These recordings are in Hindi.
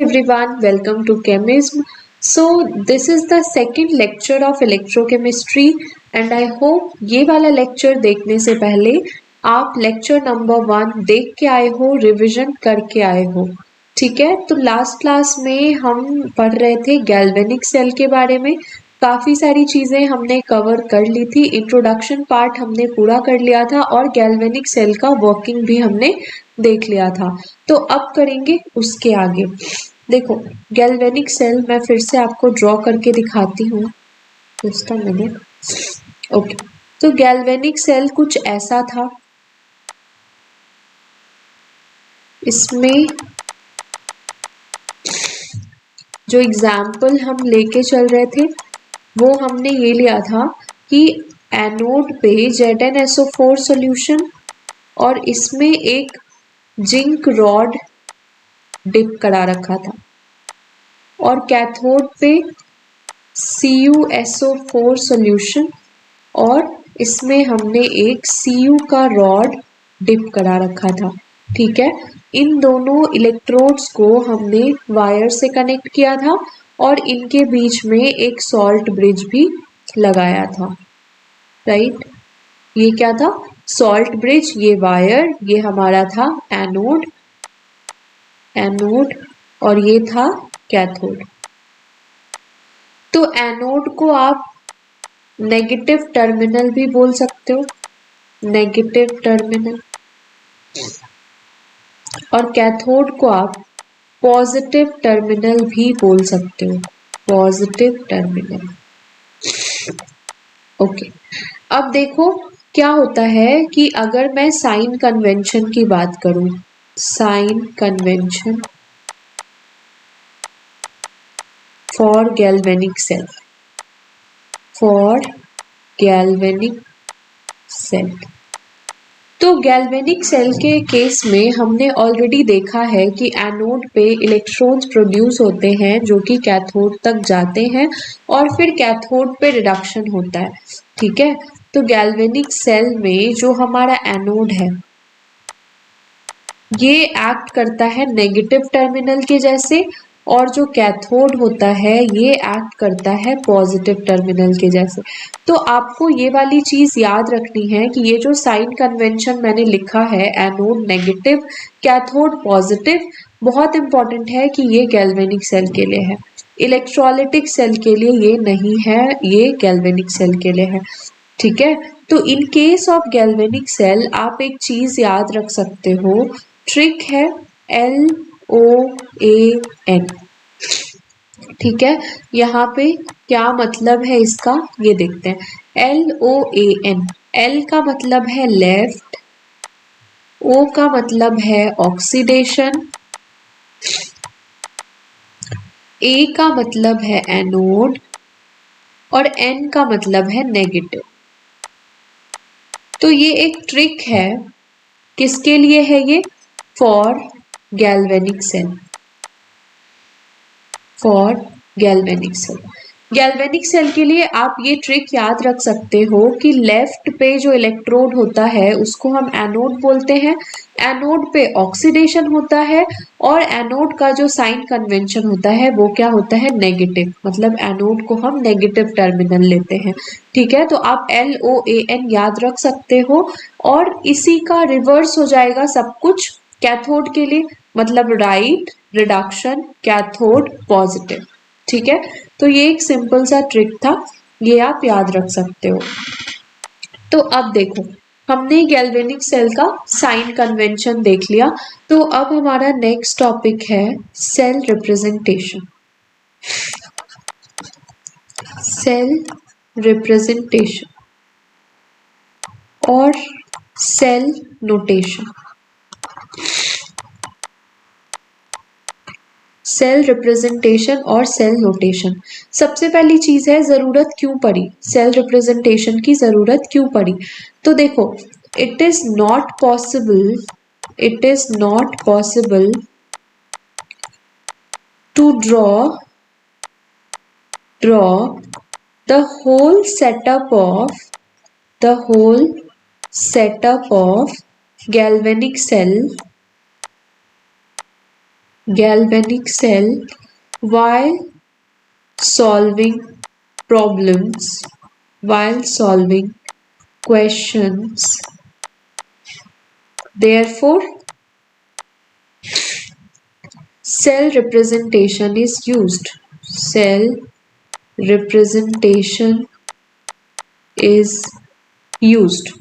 everyone, welcome to Chemism. So this is the second lecture of electrochemistry and I hope ये वाला lecture देखने से पहले आप lecture number 1 देख के आए हो, रिविजन करके आए हो, ठीक है। तो लास्ट क्लास में हम पढ़ रहे थे गैल्वेनिक सेल के बारे में। काफी सारी चीजें हमने कवर कर ली थी, इंट्रोडक्शन पार्ट हमने पूरा कर लिया था और गैल्वेनिक सेल का वर्किंग भी हमने देख लिया था। तो अब करेंगे उसके आगे। देखो गैल्वेनिक सेल मैं फिर से आपको ड्रॉ करके दिखाती हूँ, जस्ट अ मिनट। ओके, तो गैल्वेनिक सेल कुछ ऐसा था। इसमें जो एग्जाम्पल हम लेके चल रहे थे वो हमने ये लिया था कि एनोड पे ZnSO4 सॉल्यूशन और इसमें एक जिंक रॉड डिप करा रखा था और कैथोड पे CuSO4 सॉल्यूशन और इसमें हमने एक Cu का रॉड डिप करा रखा था, ठीक है। इन दोनों इलेक्ट्रोड्स को हमने वायर से कनेक्ट किया था और इनके बीच में एक सॉल्ट ब्रिज भी लगाया था, राइट। ये क्या था? Salt bridge. ये वायर, ये हमारा था एनोड और ये था कैथोड। तो एनोड को आप नेगेटिव टर्मिनल भी बोल सकते हो, नेगेटिव टर्मिनल, और कैथोड को आप पॉजिटिव टर्मिनल भी बोल सकते हो, पॉजिटिव टर्मिनल। ओके, अब देखो क्या होता है कि अगर मैं साइन कन्वेंशन की बात करूं, sign convention for galvanic cell, for galvanic cell. तो गैल्वेनिक सेल के केस में हमने ऑलरेडी देखा है कि एनोड पे इलेक्ट्रॉन्स प्रोड्यूस होते हैं जो कि कैथोड तक जाते हैं और फिर कैथोड पे रिडक्शन होता है, ठीक है। तो गैल्वेनिक सेल में जो हमारा एनोड है ये एक्ट करता है नेगेटिव टर्मिनल के जैसे और जो कैथोड होता है ये एक्ट करता है पॉजिटिव टर्मिनल के जैसे। तो आपको ये वाली चीज याद रखनी है कि ये जो साइन कन्वेंशन मैंने लिखा है, एनोड नेगेटिव कैथोड पॉजिटिव, बहुत इंपॉर्टेंट है कि ये गैल्वेनिक सेल के लिए है। इलेक्ट्रोलाइटिक सेल के लिए ये नहीं है, ये गैल्वेनिक सेल के लिए है, ठीक है। तो in case of galvanic cell आप एक चीज याद रख सकते हो, ट्रिक है LOAN, ठीक है। यहाँ पे क्या मतलब है इसका ये देखते हैं। LOAN, L का मतलब है लेफ्ट, O का मतलब है ऑक्सीडेशन, A का मतलब है एनोड और N का मतलब है नेगेटिव। तो ये एक ट्रिक है, किसके लिए है ये? For galvanic cell, for galvanic cell. Galvanic cell के लिए आप ये ट्रिक याद रख सकते हो कि लेफ्ट पे जो इलेक्ट्रोड होता है उसको हम एनोड बोलते हैं, एनोड पे ऑक्सीडेशन होता है और एनोड का जो साइन कन्वेंशन होता है वो क्या होता है? नेगेटिव, मतलब एनोड को हम नेगेटिव टर्मिनल लेते हैं, ठीक है। तो आप LOAN याद रख सकते हो और इसी का रिवर्स हो जाएगा सब कुछ कैथोड के लिए, मतलब राइट रिडक्शन कैथोड पॉजिटिव, ठीक है। तो ये एक सिंपल सा ट्रिक था, ये आप याद रख सकते हो। तो अब देखो हमने गैल्वेनिक सेल का साइन कन्वेंशन देख लिया, तो अब हमारा नेक्स्ट टॉपिक है सेल रिप्रेजेंटेशन, सेल रिप्रेजेंटेशन और सेल नोटेशन। सेल रिप्रेजेंटेशन और सेल नोटेशन। सबसे पहली चीज है जरूरत क्यों पड़ी, सेल रिप्रेजेंटेशन की जरूरत क्यों पड़ी? तो देखो it is not possible, it is not possible to draw the whole setup of galvanic cell galvanic cell while solving problems, while solving questions. Therefore, cell representation is used. Cell representation is used.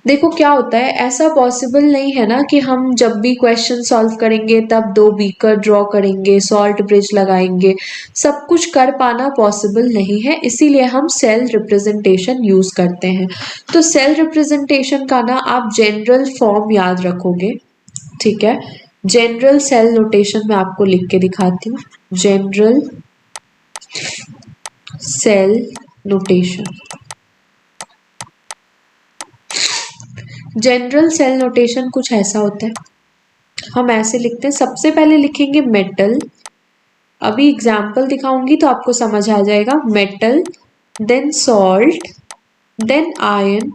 देखो क्या होता है, ऐसा पॉसिबल नहीं है ना कि हम जब भी क्वेश्चन सॉल्व करेंगे तब दो बीकर ड्रॉ करेंगे, सॉल्ट ब्रिज लगाएंगे, सब कुछ कर पाना पॉसिबल नहीं है, इसीलिए हम सेल रिप्रेजेंटेशन यूज करते हैं। तो सेल रिप्रेजेंटेशन का ना आप जनरल फॉर्म याद रखोगे, ठीक है। जनरल सेल नोटेशन में आपको लिख के दिखाती हूँ, general cell notation. General cell notation कुछ ऐसा होता है, हम ऐसे लिखते हैं, सबसे पहले लिखेंगे मेटल, अभी एग्जाम्पल दिखाऊंगी तो आपको समझ आ जाएगा। Metal, then salt, then ion,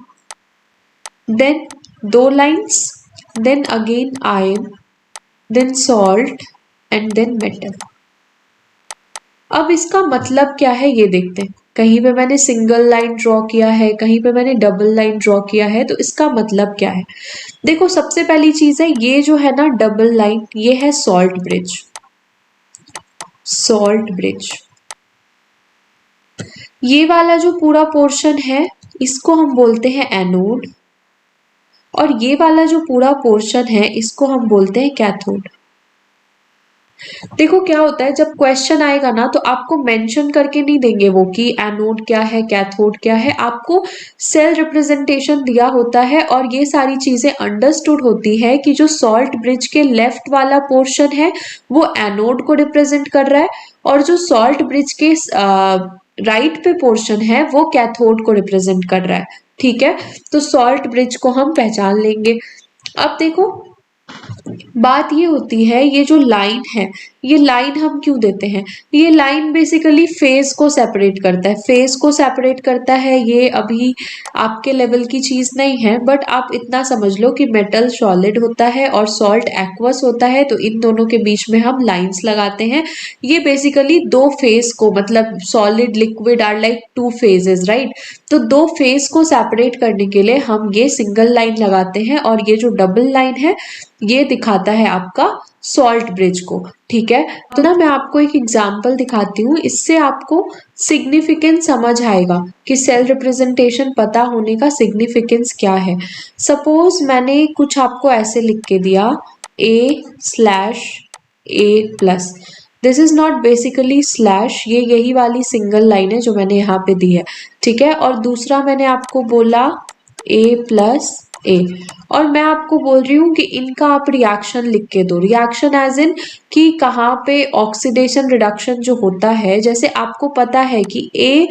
then दो lines, then again ion, then salt and then metal. अब इसका मतलब क्या है ये देखते हैं, कहीं पे मैंने सिंगल लाइन ड्रॉ किया है, कहीं पे मैंने डबल लाइन ड्रॉ किया है, तो इसका मतलब क्या है। देखो सबसे पहली चीज है, ये जो है ना डबल लाइन, ये है सॉल्ट ब्रिज, सॉल्ट ब्रिज। ये वाला जो पूरा पोर्शन है इसको हम बोलते हैं एनोड, और ये वाला जो पूरा पोर्शन है इसको हम बोलते हैं कैथोड। देखो क्या होता है, जब क्वेश्चन आएगा ना तो आपको मेंशन करके नहीं देंगे वो कि एनोड क्या है, कैथोड क्या है, आपको सेल रिप्रेजेंटेशन दिया होता है और ये सारी चीजें अंडरस्टूड होती है कि जो सॉल्ट ब्रिज के लेफ्ट वाला पोर्शन है वो एनोड को रिप्रेजेंट कर रहा है, और जो सॉल्ट ब्रिज के राइट पे पोर्शन है वो कैथोड को रिप्रेजेंट कर रहा है, ठीक है। तो सॉल्ट ब्रिज को हम पहचान लेंगे। अब देखो बात ये होती है, ये जो लाइन है, ये लाइन हम क्यों देते हैं, ये लाइन बेसिकली फेज को सेपरेट करता है, फेज को सेपरेट करता है। ये अभी आपके लेवल की चीज नहीं है, बट आप इतना समझ लो कि मेटल सॉलिड होता है और सॉल्ट एक्वस होता है, तो इन दोनों के बीच में हम लाइंस लगाते हैं। ये बेसिकली दो फेज को, मतलब solid liquid or like two phases, right. तो दो फेज को सेपरेट करने के लिए हम ये सिंगल लाइन लगाते हैं, और ये जो डबल लाइन है ये दिखाता है आपका सॉल्ट ब्रिज को, ठीक है। तो ना मैं आपको एक एग्जांपल दिखाती हूँ, इससे आपको सिग्निफिकेंस समझ आएगा कि सेल रिप्रेजेंटेशन पता होने का सिग्निफिकेंस क्या है। सपोज मैंने कुछ आपको ऐसे लिख के दिया A/A+, this is not basically slash, ये यही वाली सिंगल लाइन है जो मैंने यहाँ पे दी है, ठीक है। और दूसरा मैंने आपको बोला A+A, और मैं आपको बोल रही हूँ कि इनका आप रिएक्शन लिख के दो, रिएक्शन एज इन कि कहाँ पे ऑक्सीडेशन रिडक्शन जो होता है, जैसे आपको पता है कि A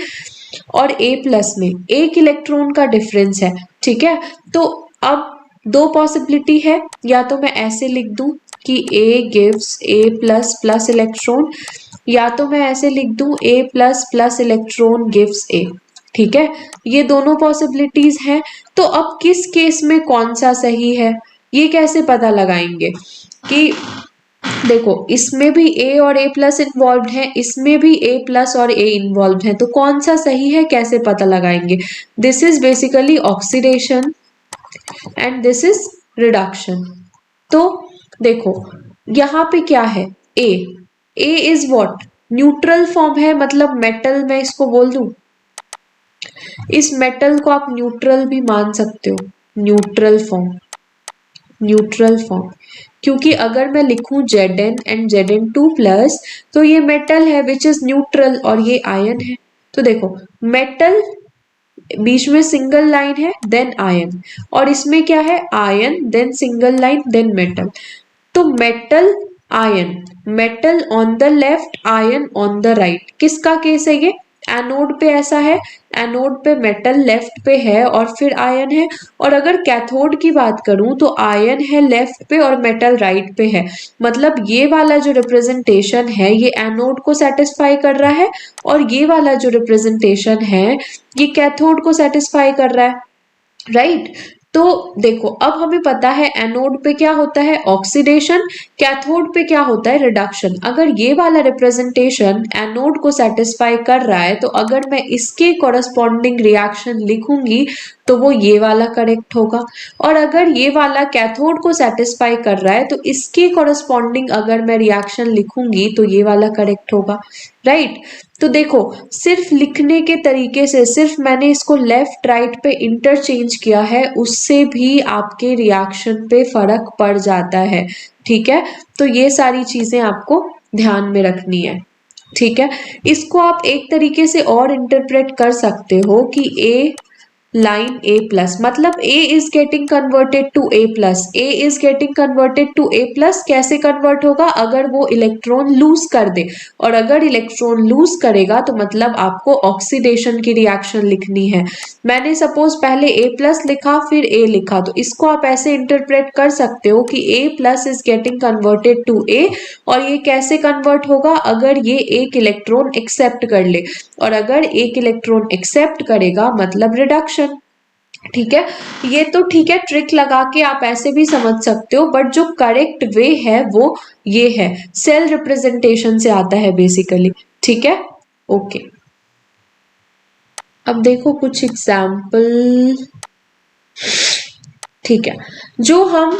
और A+ में एक इलेक्ट्रॉन का डिफरेंस है, ठीक है। तो अब दो पॉसिबिलिटी है, या तो मैं ऐसे लिख दूं कि A गिव्स A++ इलेक्ट्रॉन, या तो मैं ऐसे लिख दूं A++ इलेक्ट्रॉन गिव्स A, ठीक है। ये दोनों पॉसिबिलिटीज हैं। तो अब किस केस में कौन सा सही है ये कैसे पता लगाएंगे कि देखो इसमें भी A और A+ इन्वॉल्व है, इसमें भी A+ और A इन्वॉल्व है, तो कौन सा सही है कैसे पता लगाएंगे। This is basically oxidation and this is reduction. तो देखो यहाँ पे क्या है, A is what, neutral form है, मतलब मेटल, मैं इसको बोल दूं, इस मेटल को आप न्यूट्रल भी मान सकते हो, न्यूट्रल फॉर्म, न्यूट्रल फॉर्म। क्योंकि अगर मैं लिखूं Zn एंड Zn2+, तो ये मेटल है विच इज न्यूट्रल, और ये आयन है। तो देखो मेटल, बीच में सिंगल लाइन है, देन आयन, और इसमें क्या है, ion then single line then metal. तो metal ion, metal on the left, ion on the right, किसका केस है ये, एनोड पे ऐसा है, एनोड पे मेटल लेफ्ट पे है और फिर आयन है। और अगर कैथोड की बात करूं तो आयन है लेफ्ट पे और मेटल राइट पे है, मतलब ये वाला जो रिप्रेजेंटेशन है ये एनोड को सेटिस्फाई कर रहा है, और ये वाला जो रिप्रेजेंटेशन है ये कैथोड को सेटिस्फाई कर रहा है, राइट। तो देखो अब हमें पता है एनोड पे क्या होता है ऑक्सीडेशन, कैथोड पे क्या होता है रिडक्शन। अगर ये वाला रिप्रेजेंटेशन एनोड को सेटिस्फाई कर रहा है तो अगर मैं इसके कॉरस्पॉन्डिंग रिएक्शन लिखूंगी तो वो ये वाला करेक्ट होगा, और अगर ये वाला कैथोड को सेटिस्फाई कर रहा है तो इसके कॉरस्पॉन्डिंग अगर मैं रिएक्शन लिखूंगी तो ये वाला करेक्ट होगा, राइट। तो देखो सिर्फ लिखने के तरीके से, सिर्फ मैंने इसको लेफ्ट राइट पे इंटरचेंज किया है, उससे भी आपके रिएक्शन पे फर्क पड़ जाता है, ठीक है। तो ये सारी चीजें आपको ध्यान में रखनी है, ठीक है। इसको आप एक तरीके से और इंटरप्रेट कर सकते हो कि ए लाइन A प्लस, मतलब A is getting converted to A plus, A is getting converted to A plus कैसे कन्वर्ट होगा, अगर वो इलेक्ट्रॉन लूज कर दे, और अगर इलेक्ट्रॉन लूज करेगा तो मतलब आपको ऑक्सीडेशन की रिएक्शन लिखनी है। मैंने सपोज पहले A प्लस लिखा फिर A लिखा, तो इसको आप ऐसे इंटरप्रेट कर सकते हो कि A plus is getting converted to A, और ये कैसे कन्वर्ट होगा, अगर ये एक इलेक्ट्रॉन एक्सेप्ट कर ले, और अगर एक इलेक्ट्रॉन एक्सेप्ट करेगा मतलब रिडक्शन, ठीक है। ये तो ठीक है, ट्रिक लगा के आप ऐसे भी समझ सकते हो, बट जो करेक्ट वे है वो ये है, सेल रिप्रेजेंटेशन से आता है बेसिकली, ठीक है। ओके, अब देखो कुछ एग्जाम्पल, ठीक है। जो हम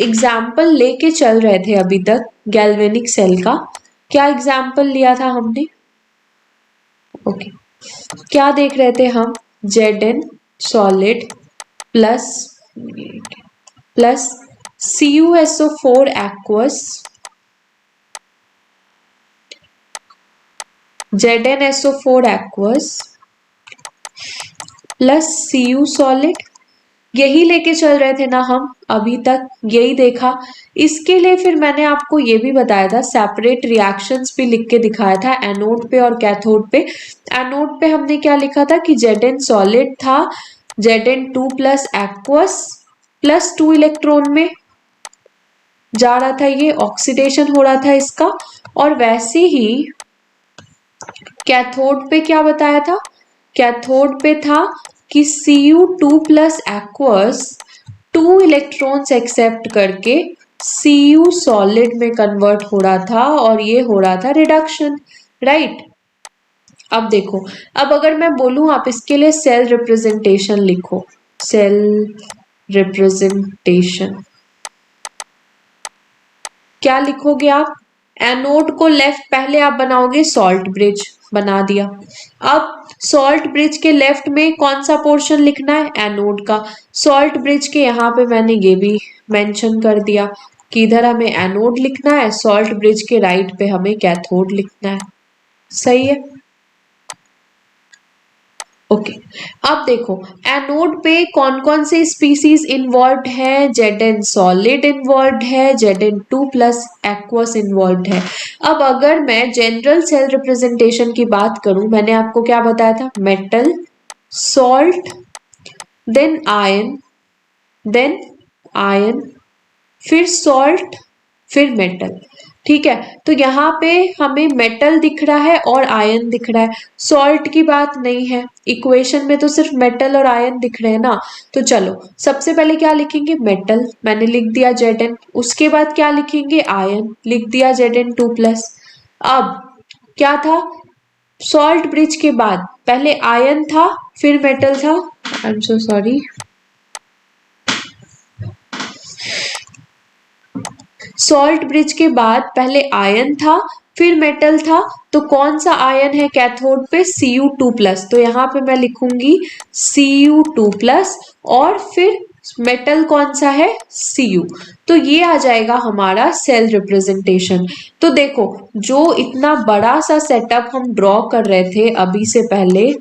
एग्जाम्पल लेके चल रहे थे अभी तक गैल्वेनिक सेल का, क्या एग्जाम्पल लिया था हमने, ओके क्या देख रहे थे हम, Zn solid plus plus CuSO4 aqueous, ZnSO4 aqueous plus Cu solid, यही लेके चल रहे थे ना हम अभी तक, यही देखा। इसके लिए फिर मैंने आपको ये भी बताया था, सेपरेट रिएक्शंस भी लिख के दिखाया था एनोड पे और कैथोड पे। एनोड पे हमने क्या लिखा था कि Zn सॉलिड था, Zn2 plus aqueous plus 2 electron में जा रहा था, ये ऑक्सीडेशन हो रहा था इसका। और वैसे ही कैथोड पे क्या बताया था, कैथोड पे था कि Cu2 plus aqueous 2 electrons accept करके Cu सॉलिड में कन्वर्ट हो रहा था, और ये हो रहा था रिडक्शन, राइट। अब देखो, अब अगर मैं बोलूं आप इसके लिए सेल रिप्रेजेंटेशन लिखो, सेल रिप्रेजेंटेशन क्या लिखोगे आप, एनोड को लेफ्ट पहले आप बनाओगे सॉल्ट ब्रिज, बना दिया। अब सॉल्ट ब्रिज के लेफ्ट में कौन सा पोर्शन लिखना है, एनोड का। सॉल्ट ब्रिज के यहाँ पे मैंने ये भी मेंशन कर दिया कि इधर हमें एनोड लिखना है, सॉल्ट ब्रिज के राइट पे हमें कैथोड लिखना है, सही है। ओके अब देखो एनोड पे कौन कौन से स्पीसीज इन्वॉल्व है, Zn सॉलिड इन्वॉल्व है, Zn2 प्लस एक्वस इन्वॉल्व है। अब अगर मैं जनरल सेल रिप्रेजेंटेशन की बात करूं, मैंने आपको क्या बताया था, मेटल सॉल्ट देन आयन फिर सॉल्ट फिर मेटल, ठीक है। तो यहाँ पे हमें मेटल दिख रहा है और आयन दिख रहा है, सॉल्ट की बात नहीं है, इक्वेशन में तो सिर्फ मेटल और आयन दिख रहे हैं ना। तो चलो सबसे पहले क्या लिखेंगे, मेटल मैंने लिख दिया Zn, उसके बाद क्या लिखेंगे, आयन लिख दिया Zn2 प्लस। अब क्या था, सॉल्ट ब्रिज के बाद पहले आयन था फिर मेटल था, I am so sorry, salt bridge के बाद पहले आयन था फिर मेटल था, तो कौन सा आयन है कैथोड पे, Cu2 प्लस, तो यहाँ पे मैं लिखूंगी Cu2 प्लस, और फिर मेटल कौन सा है, Cu। तो ये आ जाएगा हमारा सेल रिप्रेजेंटेशन। तो देखो जो इतना बड़ा सा सेटअप हम ड्रॉ कर रहे थे अभी से पहले,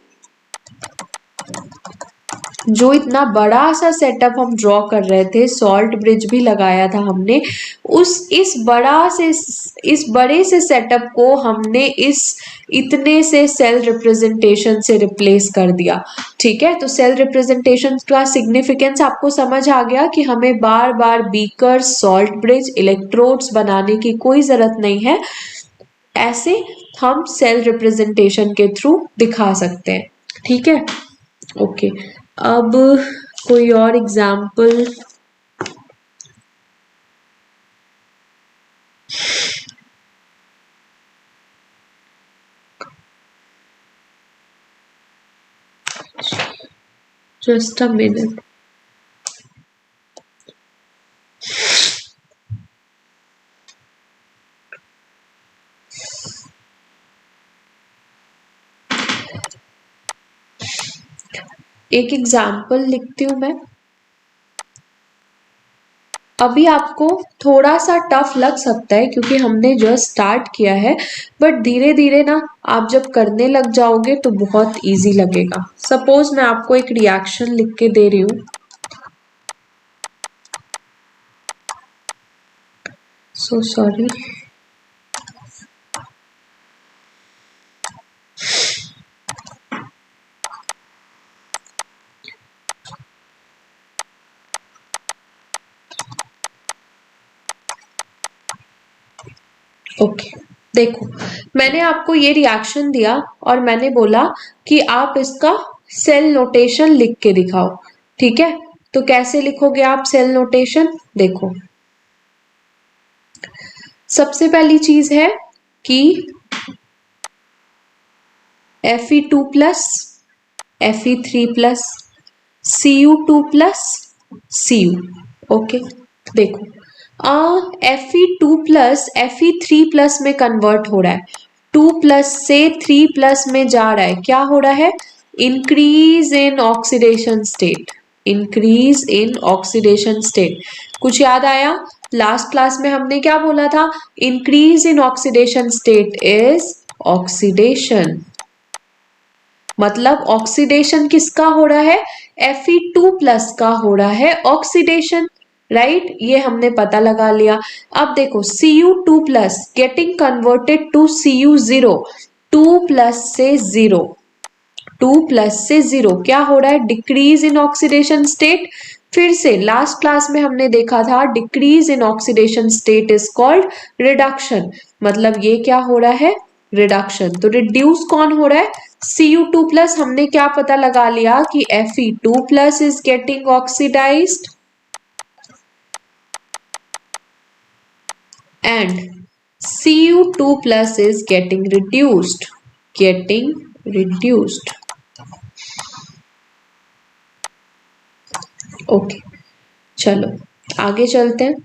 जो इतना बड़ा सा सेटअप हम ड्रॉ कर रहे थे, सॉल्ट ब्रिज भी लगाया था हमने, इस बड़े से सेटअप को हमने इस इतने से सेल रिप्रेजेंटेशन से रिप्लेस कर दिया, ठीक है। तो सेल रिप्रेजेंटेशन का सिग्निफिकेंस आपको समझ आ गया कि हमें बार बार बीकर सॉल्ट ब्रिज इलेक्ट्रोड्स बनाने की कोई जरूरत नहीं है, ऐसे हम सेल रिप्रेजेंटेशन के थ्रू दिखा सकते हैं, ठीक है। ओके अब कोई और एग्जाम्पल? Just a minute. एक एग्जाम्पल लिखती हूं मैं। अभी आपको थोड़ा सा टफ लग सकता है क्योंकि हमने जस्ट स्टार्ट किया है, बट धीरे धीरे ना आप जब करने लग जाओगे तो बहुत इजी लगेगा। सपोज मैं आपको एक रिएक्शन लिख के दे रही हूँ। So sorry. ओके देखो, मैंने आपको ये रिएक्शन दिया और मैंने बोला कि आप इसका सेल नोटेशन लिख के दिखाओ। ठीक है, तो कैसे लिखोगे आप सेल नोटेशन? देखो, सबसे पहली चीज है कि Fe2 plus Fe3 plus Cu2 plus Cu। Okay देखो, Fe2 प्लस Fe3 प्लस में कन्वर्ट हो रहा है, 2 प्लस से 3 प्लस में जा रहा है। क्या हो रहा है? Increase in oxidation state. Increase in oxidation state. कुछ याद आया? लास्ट क्लास में हमने क्या बोला था? Increase in oxidation state is oxidation. मतलब ऑक्सीडेशन किसका हो रहा है? Fe2 प्लस का हो रहा है ऑक्सीडेशन। राइट, ये हमने पता लगा लिया। अब देखो, Cu2 plus getting converted to Cu0, 2 plus से 0, 2 प्लस से 0 क्या हो रहा है? Decrease in oxidation state. फिर से लास्ट क्लास में हमने देखा था decrease in oxidation state is called reduction. मतलब ये क्या हो रहा है? रिडक्शन। तो रिड्यूस कौन हो रहा है? Cu2 plus. हमने क्या पता लगा लिया कि Fe2 plus is getting oxidised and Cu2 plus is getting reduced, getting reduced। Okay चलो आगे चलते हैं।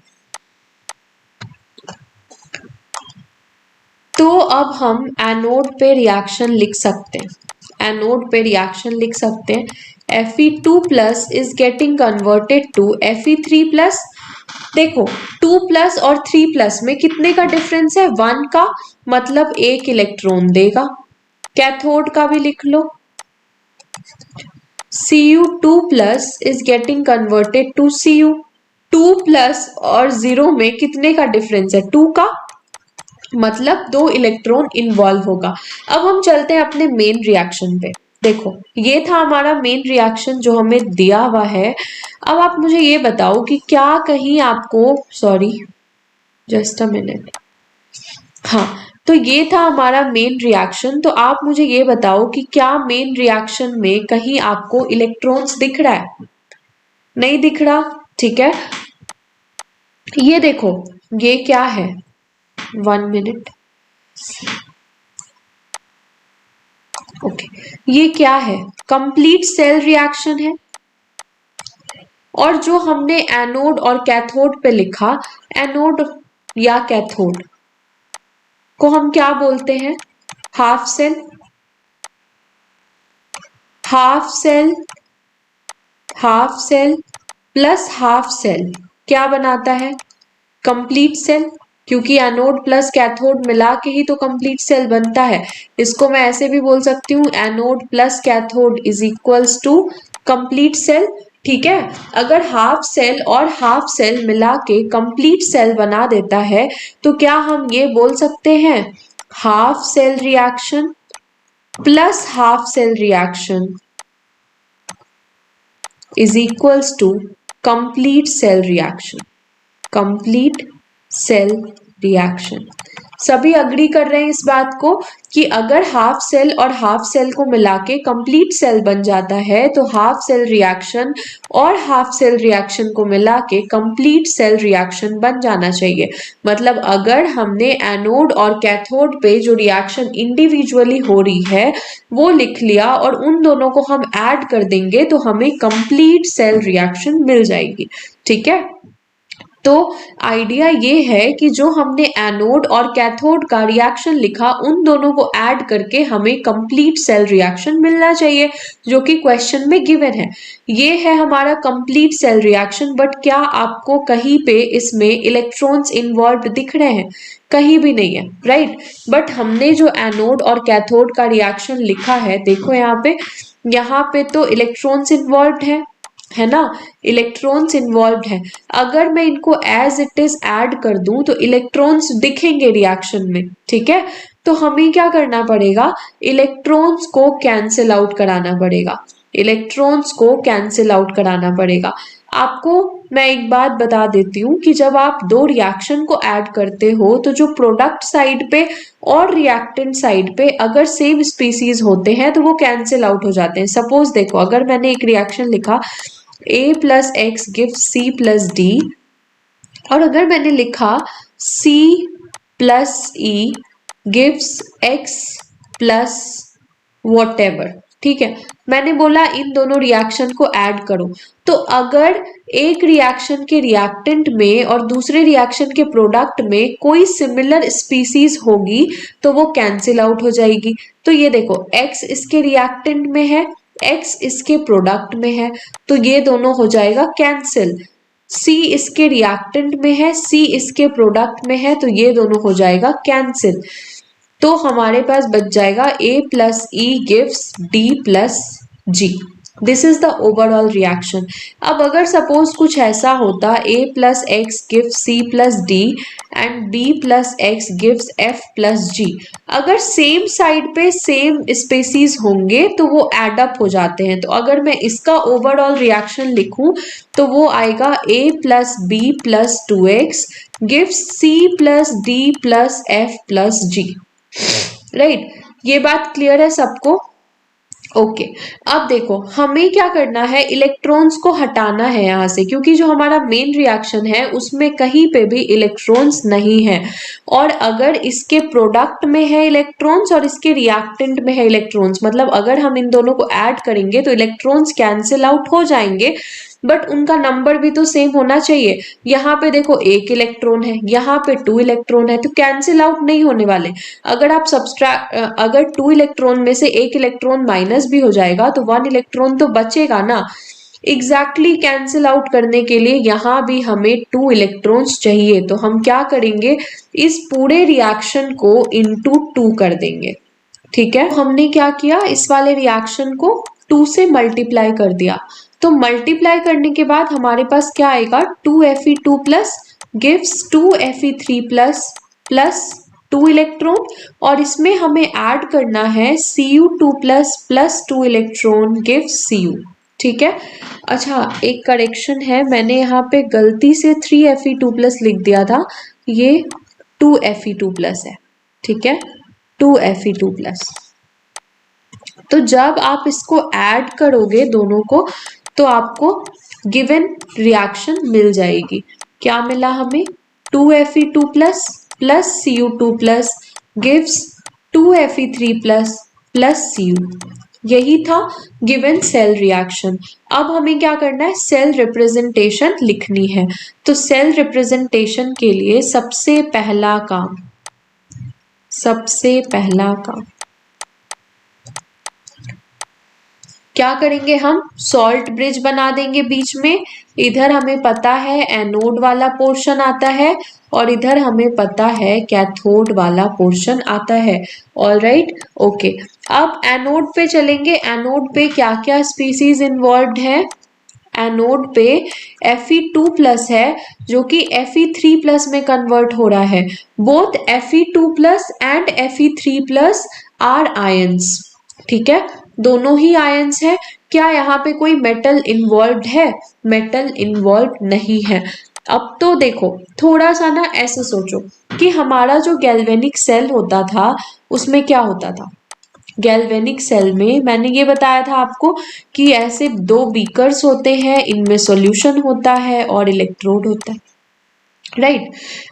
तो अब हम एनोड पे रिएक्शन लिख सकते हैं। एनोड पे रिएक्शन लिख सकते हैं। Fe2 plus is getting converted to Fe3 plus. देखो, 2 प्लस और 3 प्लस में कितने का डिफरेंस है? 1 का, मतलब एक इलेक्ट्रॉन देगा। कैथोड का भी लिख लो। Cu2 plus is getting converted to Cu। 2 plus और 0 में कितने का डिफरेंस है? 2 का, मतलब 2 इलेक्ट्रॉन इन्वॉल्व होगा। अब हम चलते हैं अपने मेन रिएक्शन पे। देखो, ये था हमारा मेन रिएक्शन जो हमें दिया हुआ है। अब आप मुझे ये बताओ कि क्या कहीं आपको, सॉरी जस्ट अ मिनट, हाँ, तो ये था हमारा मेन रिएक्शन। तो आप मुझे ये बताओ कि क्या मेन रिएक्शन में कहीं आपको इलेक्ट्रॉन्स दिख रहा है? नहीं दिख रहा। ठीक है, ये देखो, ये क्या है? 1 मिनट। ओके, ये क्या है? कंप्लीट सेल रिएक्शन है। और जो हमने एनोड और कैथोड पे लिखा, एनोड या कैथोड को हम क्या बोलते हैं? Half cell. Half cell, half cell plus half cell क्या बनाता है? Complete cell. क्योंकि एनोड प्लस कैथोड मिला के ही तो कंप्लीट सेल बनता है। इसको मैं ऐसे भी बोल सकती हूँ, anode plus cathode is equals to complete cell. ठीक है, अगर हाफ सेल और हाफ सेल मिला के कंप्लीट सेल बना देता है तो क्या हम ये बोल सकते हैं half cell reaction plus half cell reaction is equals to complete cell reaction। complete cell reaction। सभी अग्री कर रहे हैं इस बात को कि अगर हाफ सेल और हाफ सेल को मिला के कंप्लीट सेल बन जाता है तो हाफ सेल रिएक्शन और हाफ सेल रिएक्शन को मिला के कंप्लीट सेल रिएक्शन बन जाना चाहिए। मतलब अगर हमने एनोड और कैथोड पे जो रिएक्शन इंडिविजुअली हो रही है वो लिख लिया और उन दोनों को हम ऐड कर देंगे तो हमें कंप्लीट सेल रिएक्शन मिल जाएगी। ठीक है, तो आइडिया ये है कि जो हमने एनोड और कैथोड का रिएक्शन लिखा उन दोनों को ऐड करके हमें कंप्लीट सेल रिएक्शन मिलना चाहिए, जो कि क्वेश्चन में गिवन है। ये है हमारा कंप्लीट सेल रिएक्शन। बट क्या आपको कहीं पे इसमें इलेक्ट्रॉन्स इन्वॉल्व दिख रहे हैं? कहीं भी नहीं है, राइट। बट हमने जो एनोड और कैथोड का रिएक्शन लिखा है, देखो यहाँ पे तो इलेक्ट्रॉन्स इन्वॉल्व है ना, इलेक्ट्रॉन्स इन्वॉल्व है। अगर मैं इनको एज इट इज ऐड कर दूं तो इलेक्ट्रॉन्स दिखेंगे रिएक्शन में। ठीक है, तो हमें क्या करना पड़ेगा, इलेक्ट्रॉन्स को कैंसिल आउट कराना पड़ेगा, इलेक्ट्रॉन्स को कैंसिल आउट कराना पड़ेगा। आपको मैं एक बात बता देती हूँ कि जब आप दो रिएक्शन को ऐड करते हो तो जो प्रोडक्ट साइड पे और रिएक्टेंट साइड पे अगर सेम स्पीसीज होते हैं तो वो कैंसिल आउट हो जाते हैं। सपोज देखो, अगर मैंने एक रिएक्शन लिखा A plus x gives C plus D, और अगर मैंने लिखा C plus E gives x plus whatever, ठीक है, मैंने बोला इन दोनों रिएक्शन को ऐड करो, तो अगर एक रिएक्शन के रिएक्टेंट में और दूसरे रिएक्शन के प्रोडक्ट में कोई सिमिलर स्पीसीज होगी तो वो कैंसिल आउट हो जाएगी। तो ये देखो, x इसके रिएक्टेंट में है, x इसके प्रोडक्ट में है, तो ये दोनों हो जाएगा कैंसिल। C इसके रिएक्टेंट में है, C इसके प्रोडक्ट में है, तो ये दोनों हो जाएगा कैंसिल। तो हमारे पास बच जाएगा A plus E gives D plus G। This is the overall reaction. अब अगर सपोज कुछ ऐसा होता A plus x gives C plus D and B plus x gives F plus G, अगर सेम साइड पे सेम स्पेसीज होंगे तो वो एड अप हो जाते हैं। तो अगर मैं इसका ओवरऑल रिएक्शन लिखूं तो वो आएगा A plus B plus 2x gives C plus D plus F plus G। Right, ये बात क्लियर है सबको? ओके, अब देखो हमें क्या करना है, इलेक्ट्रॉन्स को हटाना है यहाँ से, क्योंकि जो हमारा मेन रिएक्शन है उसमें कहीं पे भी इलेक्ट्रॉन्स नहीं है। और अगर इसके प्रोडक्ट में है इलेक्ट्रॉन्स और इसके रिएक्टेंट में है इलेक्ट्रॉन्स, मतलब अगर हम इन दोनों को ऐड करेंगे तो इलेक्ट्रॉन्स कैंसिल आउट हो जाएंगे, बट उनका नंबर भी तो सेम होना चाहिए। यहाँ पे देखो एक इलेक्ट्रॉन है, यहाँ पे 2 इलेक्ट्रॉन है, तो कैंसिल आउट नहीं होने वाले। अगर आप अगर 2 इलेक्ट्रॉन में से एक इलेक्ट्रॉन माइनस भी हो जाएगा तो 1 इलेक्ट्रॉन तो बचेगा ना। एग्जैक्टली कैंसिल आउट करने के लिए यहाँ भी हमें 2 इलेक्ट्रॉन्स चाहिए, तो हम क्या करेंगे, इस पूरे रिएक्शन को इंटू 2 कर देंगे। ठीक है, हमने क्या किया, इस वाले रिएक्शन को 2 से मल्टीप्लाई कर दिया। तो मल्टीप्लाई करने के बाद हमारे पास क्या आएगा, 2Fe2 plus gives 2Fe3 plus plus 2 electron, और इसमें हमें ऐड करना है Cu2 plus plus 2 electron gives Cu। ठीक है, अच्छा एक करेक्शन है, मैंने यहाँ पे गलती से 3Fe2 प्लस लिख दिया था, ये 2Fe2 प्लस है। ठीक है, 2Fe2 प्लस। तो जब आप इसको ऐड करोगे दोनों को तो आपको गिवन रिएक्शन मिल जाएगी। क्या मिला हमें, 2Fe2 plus plus Cu2 plus gives 2Fe3 plus plus Cu। यही था गिवन सेल रिएक्शन। अब हमें क्या करना है, सेल रिप्रेजेंटेशन लिखनी है। तो सेल रिप्रेजेंटेशन के लिए सबसे पहला काम क्या करेंगे, हम सॉल्ट ब्रिज बना देंगे बीच में। इधर हमें पता है एनोड वाला पोर्शन आता है और इधर हमें पता है कैथोड वाला पोर्शन आता है। ऑलराइट, ओके, अब एनोड पे चलेंगे। एनोड पे क्या क्या स्पीसीज इन्वॉल्व है, एनोड पे Fe2 प्लस है जो कि Fe3 प्लस में कन्वर्ट हो रहा है। Both Fe2 plus and Fe3 plus are ions. ठीक है, दोनों ही आयंस है। क्या यहाँ पे कोई मेटल इन्वॉल्व है, मेटल इन्वॉल्व नहीं है। अब तो देखो, थोड़ा सा ना ऐसे सोचो कि हमारा जो गैल्वेनिक सेल होता था उसमें क्या होता था। गैल्वेनिक सेल में मैंने ये बताया था आपको कि ऐसे दो बीकर्स होते हैं, इनमें सॉल्यूशन होता है और इलेक्ट्रोड होता है, राइट।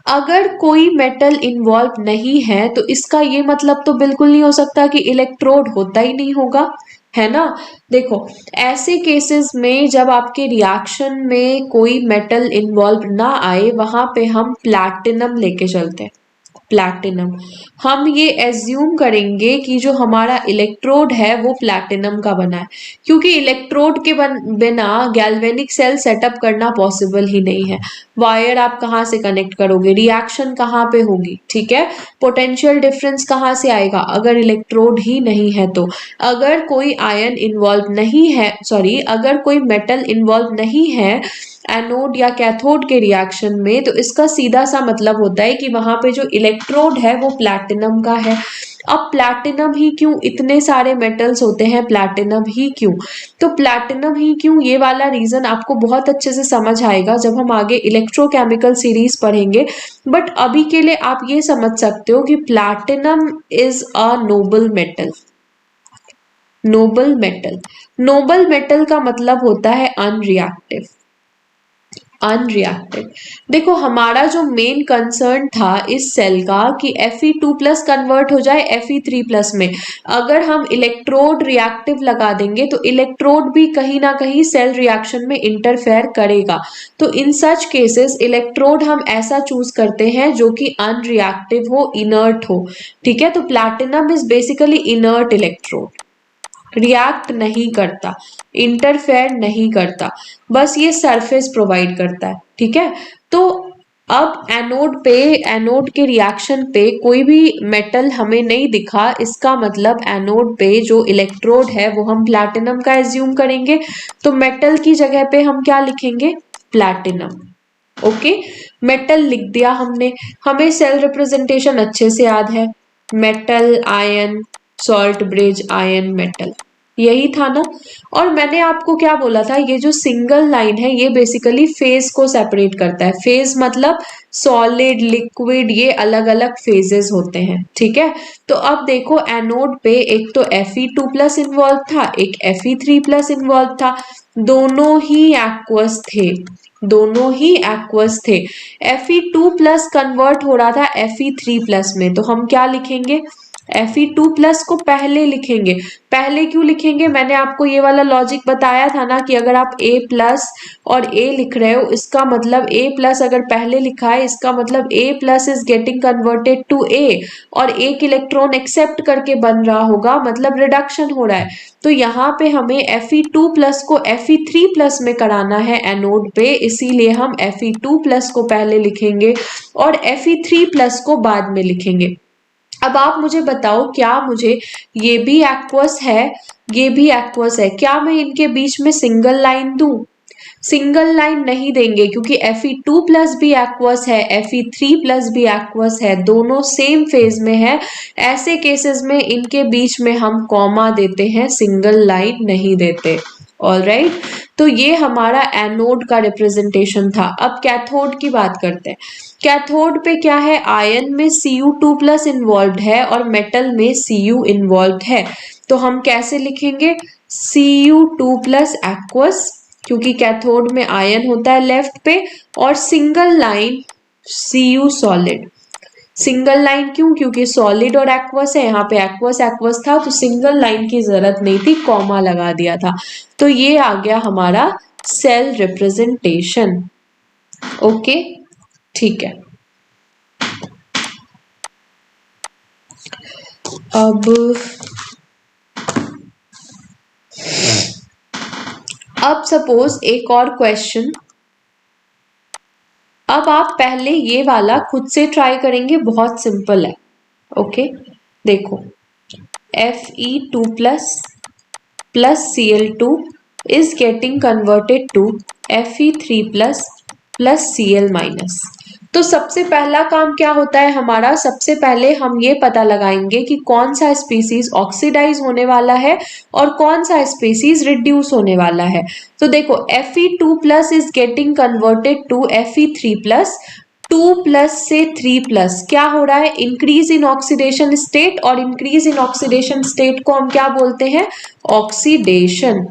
अगर कोई मेटल इन्वॉल्व नहीं है तो इसका ये मतलब तो बिल्कुल नहीं हो सकता कि इलेक्ट्रोड होता ही नहीं होगा, है ना। देखो, ऐसे केसेस में जब आपके रिएक्शन में कोई मेटल इन्वॉल्व ना आए वहां पे हम प्लैटिनम लेके चलते हैं। प्लैटिनम, हम ये एज्यूम करेंगे कि जो हमारा इलेक्ट्रोड है वो प्लैटिनम का बना है, क्योंकि इलेक्ट्रोड के बिना गैल्वेनिक सेल सेटअप करना पॉसिबल ही नहीं है। वायर आप कहाँ से कनेक्ट करोगे, रिएक्शन कहाँ पे होगी, ठीक है, पोटेंशियल डिफरेंस कहाँ से आएगा अगर इलेक्ट्रोड ही नहीं है तो। अगर कोई आयन इन्वॉल्व नहीं है, सॉरी, अगर कोई मेटल इन्वॉल्व नहीं है एनोड या कैथोड के रिएक्शन में, तो इसका सीधा सा मतलब होता है कि वहां पे जो इलेक्ट्रोड है वो प्लैटिनम का है। अब प्लैटिनम ही क्यों, इतने सारे मेटल्स होते हैं, प्लैटिनम ही क्यों? तो प्लैटिनम ही क्यों, ये वाला रीजन आपको बहुत अच्छे से समझ आएगा जब हम आगे इलेक्ट्रोकेमिकल सीरीज पढ़ेंगे। बट अभी के लिए आप ये समझ सकते हो कि platinum is a Nobel metal. Nobel metal, Nobel metal का मतलब होता है अनरिएक्टिव। अनरिएक्टिव, देखो हमारा जो मेन कंसर्न था इस सेल का कि Fe2+ कन्वर्ट हो जाए Fe3+ में। अगर हम इलेक्ट्रोड रिएक्टिव लगा देंगे तो इलेक्ट्रोड भी कहीं ना कहीं सेल रिएक्शन में इंटरफेयर करेगा। तो इन सच केसेस इलेक्ट्रोड हम ऐसा चूज करते हैं जो कि अनरिएक्टिव हो, इनर्ट हो, ठीक है। तो platinum is basically inert electrode, react नहीं करता, इंटरफेयर नहीं करता, बस ये सरफेस प्रोवाइड करता है, ठीक है। तो अब एनोड पे, एनोड के रिएक्शन पे कोई भी मेटल हमें नहीं दिखा, इसका मतलब एनोड पे जो इलेक्ट्रोड है वो हम प्लैटिनम का एज्यूम करेंगे। तो मेटल की जगह पे हम क्या लिखेंगे, प्लैटिनम। ओके, मेटल लिख दिया हमने, हमें सेल रिप्रेजेंटेशन अच्छे से याद है, metal ion salt bridge ion metal, यही था ना। और मैंने आपको क्या बोला था, ये जो सिंगल लाइन है ये बेसिकली फेज को सेपरेट करता है। फेज मतलब सॉलिड लिक्विड, ये अलग अलग फेजेस होते हैं, ठीक है। तो अब देखो एनोड पे एक तो Fe2+ इन्वॉल्व था, एक Fe3+ इन्वॉल्व था, दोनों ही एक्वस थे, दोनों ही एक्वस थे। Fe2+ कन्वर्ट हो रहा था Fe3+ में, तो हम क्या लिखेंगे, Fe2+ को पहले लिखेंगे। पहले क्यों लिखेंगे, मैंने आपको ये वाला लॉजिक बताया था ना कि अगर आप A+ और A लिख रहे हो, इसका मतलब A+ अगर पहले लिखा है इसका मतलब A+ is getting converted to A, और एक इलेक्ट्रॉन एक्सेप्ट करके बन रहा होगा, मतलब रिडक्शन हो रहा है। तो यहाँ पे हमें Fe2+ को Fe3+ में कराना है एनोड पे, इसीलिए हम Fe2+ को पहले लिखेंगे और Fe3+ को बाद में लिखेंगे। अब आप मुझे बताओ, क्या मुझे, ये भी एक्वस है, ये भी एक्वस है, क्या मैं इनके बीच में सिंगल लाइन दूं? सिंगल लाइन नहीं देंगे, क्योंकि Fe2+ भी एक्वस है, Fe3+ भी एक्वस है, दोनों सेम फेज में है। ऐसे केसेस में इनके बीच में हम कॉमा देते हैं, सिंगल लाइन नहीं देते। ऑल राइट, तो ये हमारा एनोड का रिप्रेजेंटेशन था। अब कैथोड की बात करते हैं। कैथोड पे क्या है, आयन में Cu2+ इन्वॉल्व है और मेटल में Cu इन्वॉल्व है। तो हम कैसे लिखेंगे, Cu2+ एक्वस, क्योंकि कैथोड में आयन होता है लेफ्ट पे, और single line Cu solid. Single line क्यों, क्योंकि सॉलिड और एक्वस है, यहाँ पे एक्वस एक्वस था तो सिंगल लाइन की जरूरत नहीं थी, कॉमा लगा दिया था। तो ये आ गया हमारा सेल रिप्रेजेंटेशन। ओके, ठीक है। अब सपोज एक और क्वेश्चन, अब आप पहले ये वाला खुद से ट्राई करेंगे, बहुत सिंपल है। ओके, देखो Fe2+ plus Cl2 is getting converted to Fe3+ plus Cl-। तो सबसे पहला काम क्या होता है हमारा, सबसे पहले हम ये पता लगाएंगे कि कौन सा स्पीसीज ऑक्सीडाइज होने वाला है और कौन सा स्पीसीज रिड्यूस होने वाला है। तो देखो Fe2+ is getting converted to Fe3+, 2+ से 3+ क्या हो रहा है, इंक्रीज इन ऑक्सीडेशन स्टेट, और इंक्रीज इन ऑक्सीडेशन स्टेट को हम क्या बोलते हैं, ऑक्सीडेशन।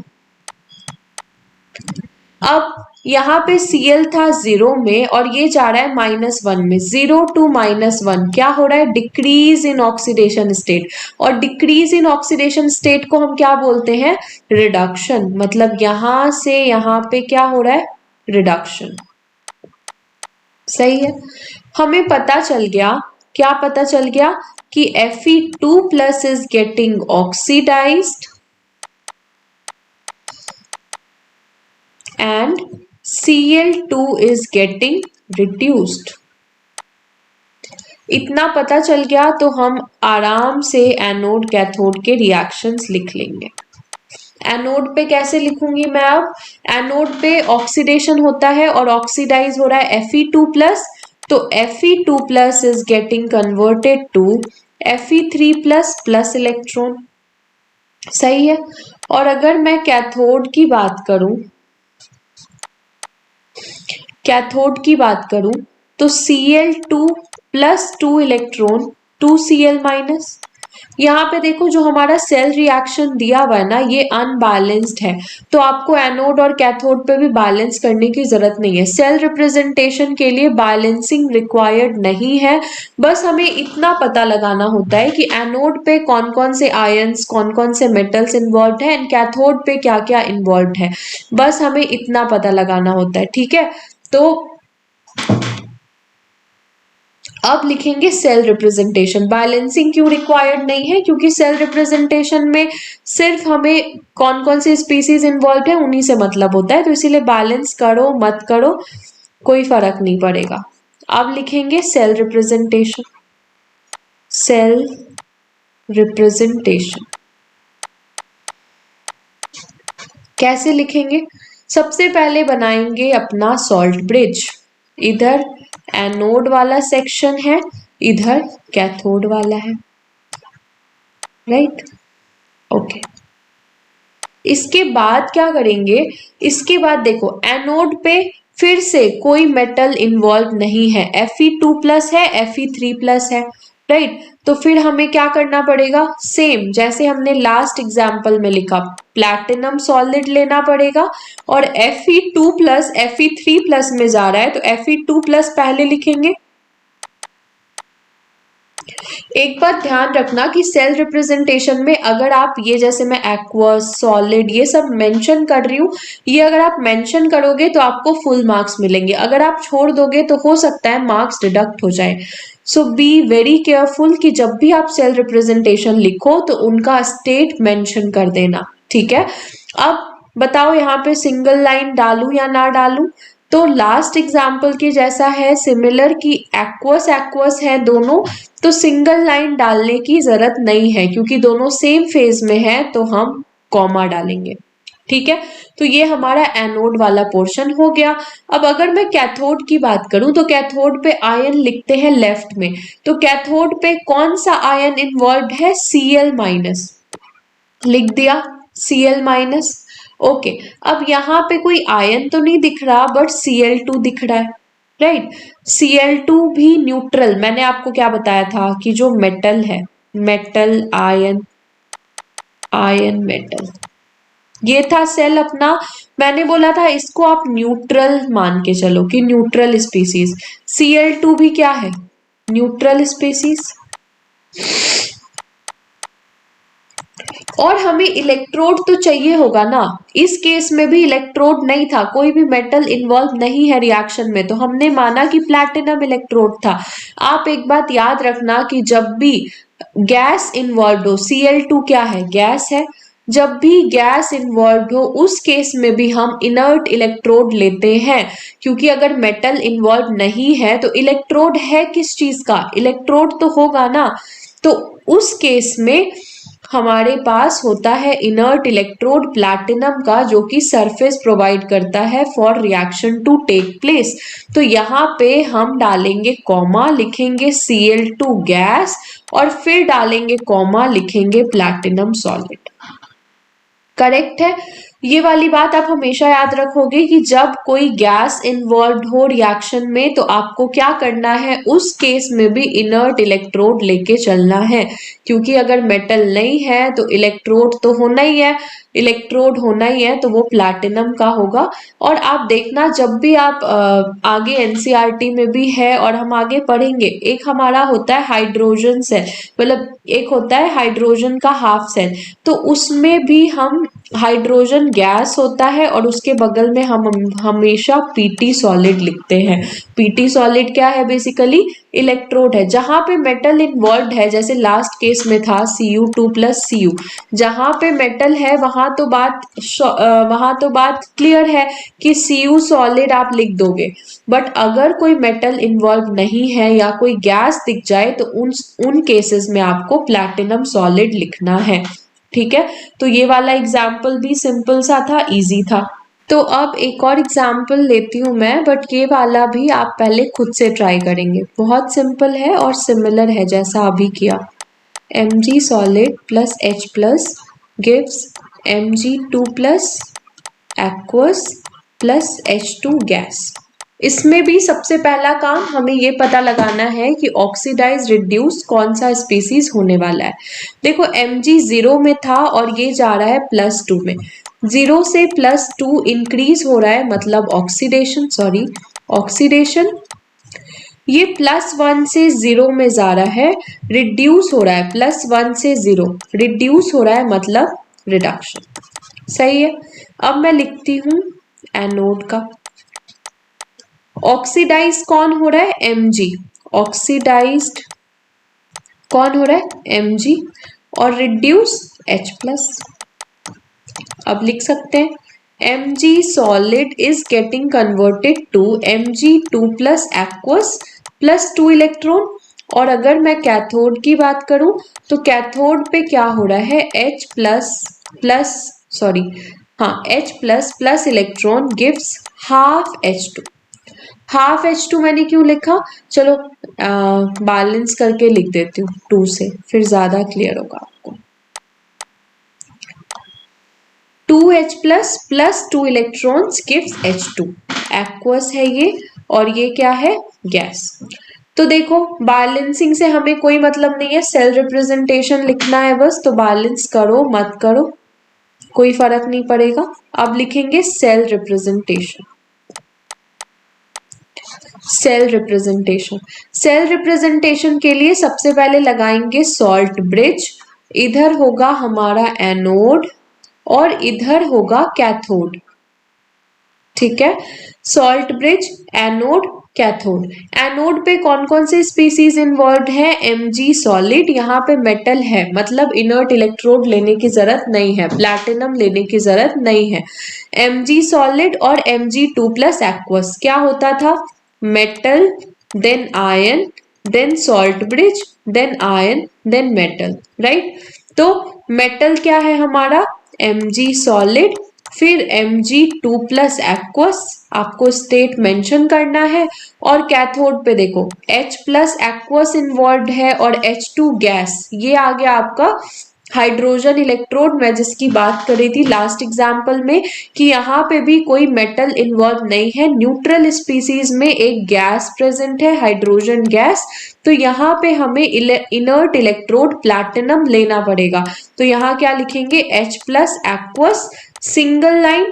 अब यहाँ पे Cl था 0 में और ये जा रहा है -1 में, 0 to -1 क्या हो रहा है, डिक्रीज इन ऑक्सीडेशन स्टेट, और डिक्रीज इन ऑक्सीडेशन स्टेट को हम क्या बोलते हैं, रिडक्शन। मतलब यहां से यहां पे क्या हो रहा है, रिडक्शन। सही है, हमें पता चल गया, क्या पता चल गया कि Fe2+ is getting oxidised and Cl2 is getting reduced। इतना पता चल गया तो हम आराम से एनोड कैथोड के रिएक्शंस लिख लेंगे। एनोड पे कैसे लिखूंगी मैं, अब एनोड पे ऑक्सीडेशन होता है और ऑक्सीडाइज हो रहा है Fe2+, तो Fe2+ is getting converted to Fe3+ plus electron. सही है, और अगर मैं कैथोड की बात करूं, कैथोड की बात करूं तो Cl2+2 इलेक्ट्रॉन 2Cl-। यहाँ पे देखो जो हमारा सेल रिएक्शन दिया हुआ है ना, ये अनबैलेंस्ड है, तो आपको एनोड और कैथोड पे भी बैलेंस करने की जरूरत नहीं है। सेल रिप्रेजेंटेशन के लिए बैलेंसिंग रिक्वायर्ड नहीं है, बस हमें इतना पता लगाना होता है कि एनोड पे कौन कौन से आयंस, कौन कौन से मेटल्स इन्वॉल्व है, एंड कैथोड पे क्या क्या इन्वॉल्व है, बस हमें इतना पता लगाना होता है। ठीक है, तो अब लिखेंगे सेल रिप्रेजेंटेशन। बैलेंसिंग क्यों रिक्वायर्ड नहीं है, क्योंकि सेल रिप्रेजेंटेशन में सिर्फ हमें कौन कौन से स्पीसीज इन्वॉल्व है उन्हीं से मतलब होता है, तो इसीलिए बैलेंस करो मत करो कोई फर्क नहीं पड़ेगा। अब लिखेंगे सेल रिप्रेजेंटेशन। सेल रिप्रेजेंटेशन कैसे लिखेंगे, सबसे पहले बनाएंगे अपना सॉल्ट ब्रिज। इधर एनोड वाला सेक्शन है, इधर कैथोड वाला है, राइट। ओके, इसके बाद क्या करेंगे, इसके बाद देखो एनोड पे फिर से कोई मेटल इन्वॉल्व नहीं है, Fe2+ है, Fe3+ है, राइट। तो फिर हमें क्या करना पड़ेगा, सेम जैसे हमने लास्ट एग्जाम्पल में लिखा, प्लैटिनम सॉलिड लेना पड़ेगा, और Fe2+ Fe3+ में जा रहा है तो Fe2+ पहले लिखेंगे। एक बात ध्यान रखना कि सेल रिप्रेजेंटेशन में अगर आप ये, जैसे मैं एक्वस, सॉलिड, ये सब मेंशन कर रही हूँ, ये अगर आप मेंशन करोगे तो आपको फुल मार्क्स मिलेंगे, अगर आप छोड़ दोगे तो हो सकता है मार्क्स डिडक्ट हो जाए। सो बी वेरी केयरफुल कि जब भी आप सेल रिप्रेजेंटेशन लिखो तो उनका स्टेट मेंशन कर देना। ठीक है, अब बताओ यहाँ पे सिंगल लाइन डालूं या ना डालूं, तो लास्ट एग्जाम्पल के जैसा है, सिमिलर की एक्वस एक्वस है दोनों, तो सिंगल लाइन डालने की जरूरत नहीं है क्योंकि दोनों सेम फेज में है, तो हम कॉमा डालेंगे। ठीक है, तो ये हमारा एनोड वाला पोर्शन हो गया। अब अगर मैं कैथोड की बात करूं तो कैथोड पे आयन लिखते हैं लेफ्ट में, तो कैथोड पे कौन सा आयन इन्वॉल्व है, Cl-, लिख दिया Cl-। ओके, अब यहाँ पे कोई आयन तो नहीं दिख रहा बट Cl2 दिख रहा है, राइट। Cl2 भी न्यूट्रल, मैंने आपको क्या बताया था कि जो मेटल है, मेटल आयन, आयन मेटल, ये था सेल अपना। मैंने बोला था इसको आप न्यूट्रल मान के चलो कि न्यूट्रल स्पीसीज, Cl2 भी क्या है, न्यूट्रल स्पीसीज। और हमें इलेक्ट्रोड तो चाहिए होगा ना, इस केस में भी इलेक्ट्रोड नहीं था, कोई भी मेटल इन्वॉल्व नहीं है रिएक्शन में, तो हमने माना कि प्लैटिनम इलेक्ट्रोड था। आप एक बात याद रखना कि जब भी गैस इन्वॉल्व हो, Cl2 क्या है, गैस है, जब भी गैस इन्वॉल्व हो उस केस में भी हम इनर्ट इलेक्ट्रोड लेते हैं, क्योंकि अगर मेटल इन्वॉल्व नहीं है तो इलेक्ट्रोड है किस चीज का, इलेक्ट्रोड तो होगा ना, तो उस केस में हमारे पास होता है इनर्ट इलेक्ट्रोड प्लैटिनम का, जो कि सरफेस प्रोवाइड करता है for reaction to take place. तो यहाँ पे हम डालेंगे कॉमा, लिखेंगे Cl2 गैस और फिर डालेंगे कॉमा, लिखेंगे प्लैटिनम सॉलिड। करेक्ट है। ये वाली बात आप हमेशा याद रखोगे कि जब कोई गैस इन्वॉल्व हो रिएक्शन में तो आपको क्या करना है, उस केस में भी इनर्ट इलेक्ट्रोड लेके चलना है, क्योंकि अगर मेटल नहीं है तो इलेक्ट्रोड तो होना ही है, इलेक्ट्रोड होना ही है तो वो प्लैटिनम का होगा। और आप देखना जब भी आप आगे एनसीईआरटी में भी है और हम आगे पढ़ेंगे, एक हमारा होता है हाइड्रोजन सेल, मतलब एक होता है हाइड्रोजन का हाफ सेल, तो उसमें भी हम हाइड्रोजन गैस होता है और उसके बगल में हम हमेशा पीटी सॉलिड लिखते हैं। पीटी सॉलिड क्या है, बेसिकली इलेक्ट्रोड है। जहां पे मेटल इन्वॉल्व है, जैसे लास्ट केस में था Cu2+Cu, जहां पे मेटल है वहां तो बात क्लियर है कि Cu सॉलिड आप लिख दोगे। बट अगर कोई मेटल इन्वॉल्व नहीं है या कोई गैस दिख जाए तो उन केसेस में आपको प्लैटिनम सॉलिड लिखना है। ठीक है, तो ये वाला एग्जाम्पल भी सिंपल सा था, इजी था। तो अब एक और एग्जाम्पल लेती हूँ मैं, बट ये वाला भी आप पहले खुद से ट्राई करेंगे। बहुत सिंपल है और सिमिलर है जैसा अभी किया। Mg solid plus H plus gives Mg2 plus aqueous plus H2 gas. इसमें भी सबसे पहला काम हमें ये पता लगाना है कि ऑक्सीडाइज रिड्यूस कौन सा स्पीसीज होने वाला है। देखो Mg 0 में था और ये जा रहा है +2 में, 0 से +2 इंक्रीज हो रहा है, मतलब ऑक्सीडेशन। ये +1 से 0 में जा रहा है, रिड्यूस हो रहा है, +1 से 0 रिड्यूस हो रहा है, मतलब रिडक्शन। सही है। अब मैं लिखती हूं एनोड का। ऑक्सीडाइज कौन हो रहा है, Mg। ऑक्सीडाइज्ड कौन हो रहा है, Mg, और रिड्यूस H+। अब लिख सकते हैं Mg solid is getting converted to Mg2 plus aqueous plus 2 electron. और अगर मैं कैथोड की बात करूं तो कैथोड पे क्या हो रहा है, H plus electron gives half H2। Half H2 मैंने क्यों लिखा, चलो बैलेंस करके लिख देती हूँ 2 से, फिर ज्यादा क्लियर होगा आपको। 2H plus 2 electrons gives H2। Aqueous है ये और ये क्या है, गैस। तो देखो बैलेंसिंग से हमें कोई मतलब नहीं है, सेल रिप्रेजेंटेशन लिखना है बस, तो बैलेंस करो मत करो कोई फर्क नहीं पड़ेगा। अब लिखेंगे सेल रिप्रेजेंटेशन। सेल रिप्रेजेंटेशन के लिए सबसे पहले लगाएंगे सॉल्ट ब्रिज। इधर होगा हमारा एनोड और इधर होगा कैथोड। ठीक है, salt bridge, anode, cathode. Anode पे कौन कौन से स्पीसीज इन्वॉल्व है, Mg सॉलिड, यहाँ पे मेटल है, मतलब इनर्ट इलेक्ट्रोड लेने की जरूरत नहीं है, प्लैटिनम लेने की जरूरत नहीं है। Mg सॉलिड और Mg2 प्लस एक्वस क्या होता था, metal then ion then salt bridge then ion then metal, right. तो मेटल क्या है हमारा, Mg सॉलिड, फिर Mg2 प्लस एक्वस, आपको स्टेट मेंशन करना है। और कैथोड पे देखो H प्लस एक्वस इन्वॉल्व है और H2 गैस, ये आ गया आपका हाइड्रोजन इलेक्ट्रोड। मैं जिसकी बात कर रही थी लास्ट एग्जाम्पल में कि यहाँ पे भी कोई मेटल इन्वॉल्व नहीं है, न्यूट्रल स्पीसीज में एक गैस प्रेजेंट है, हाइड्रोजन गैस। तो यहाँ पे हमें इनर्ट इलेक्ट्रोड प्लैटिनम लेना पड़ेगा। तो यहाँ क्या लिखेंगे, H plus aqueous, single line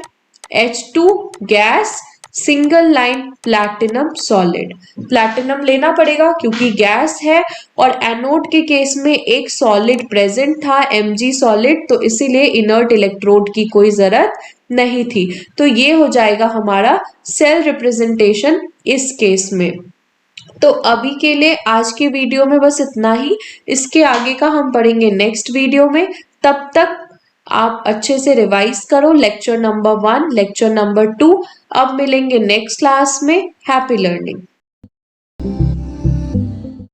H2 gas, single line platinum solid. Platinum लेना पड़ेगा क्योंकि गैस है और एनोड के केस में एक सॉलिड प्रेजेंट था Mg सॉलिड, तो इसीलिए इनर्ट इलेक्ट्रोड की कोई जरूरत नहीं थी। तो ये हो जाएगा हमारा सेल रिप्रेजेंटेशन इस केस में। तो अभी के लिए आज के वीडियो में बस इतना ही, इसके आगे का हम पढ़ेंगे नेक्स्ट वीडियो में। तब तक आप अच्छे से रिवाइज करो लेक्चर नंबर 1, लेक्चर नंबर 2। अब मिलेंगे नेक्स्ट क्लास में। Happy learning.